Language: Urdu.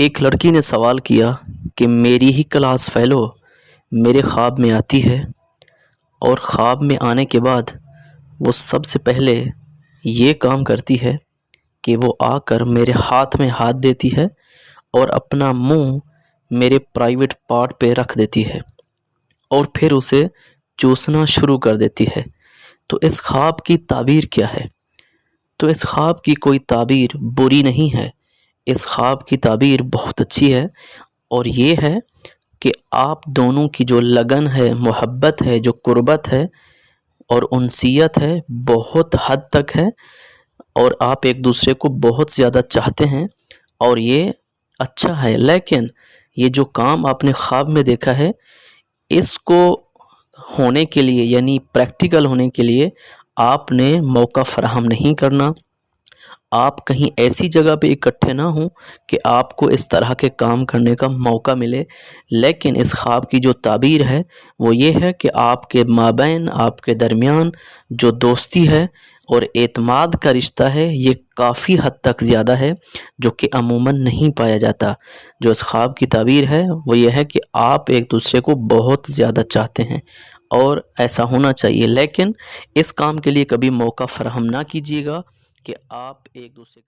ایک لڑکی نے سوال کیا کہ میری ہی کلاس فیلو میرے خواب میں آتی ہے اور خواب میں آنے کے بعد وہ سب سے پہلے یہ کام کرتی ہے کہ وہ آ کر میرے ہاتھ میں ہاتھ دیتی ہے اور اپنا منہ میرے پرائیویٹ پارٹ پہ رکھ دیتی ہے اور پھر اسے چوسنا شروع کر دیتی ہے۔ تو اس خواب کی تعبیر کیا ہے؟ تو اس خواب کی کوئی تعبیر بری نہیں ہے، اس خواب کی تعبیر بہت اچھی ہے، اور یہ ہے کہ آپ دونوں کی جو لگن ہے، محبت ہے، جو قربت ہے اور انسیت ہے، بہت حد تک ہے، اور آپ ایک دوسرے کو بہت زیادہ چاہتے ہیں، اور یہ اچھا ہے۔ لیکن یہ جو کام آپ نے خواب میں دیکھا ہے، اس کو ہونے کے لیے یعنی پریکٹیکل ہونے کے لیے آپ نے موقع فراہم نہیں کرنا۔ آپ کہیں ایسی جگہ پہ اکٹھے نہ ہوں کہ آپ کو اس طرح کے کام کرنے کا موقع ملے۔ لیکن اس خواب کی جو تعبیر ہے وہ یہ ہے کہ آپ کے مابین، آپ کے درمیان جو دوستی ہے اور اعتماد کا رشتہ ہے، یہ کافی حد تک زیادہ ہے، جو کہ عموماً نہیں پایا جاتا۔ جو اس خواب کی تعبیر ہے وہ یہ ہے کہ آپ ایک دوسرے کو بہت زیادہ چاہتے ہیں، اور ایسا ہونا چاہیے۔ لیکن اس کام کے لیے کبھی موقع فراہم نہ کیجیے گا کہ آپ ایک دوسرے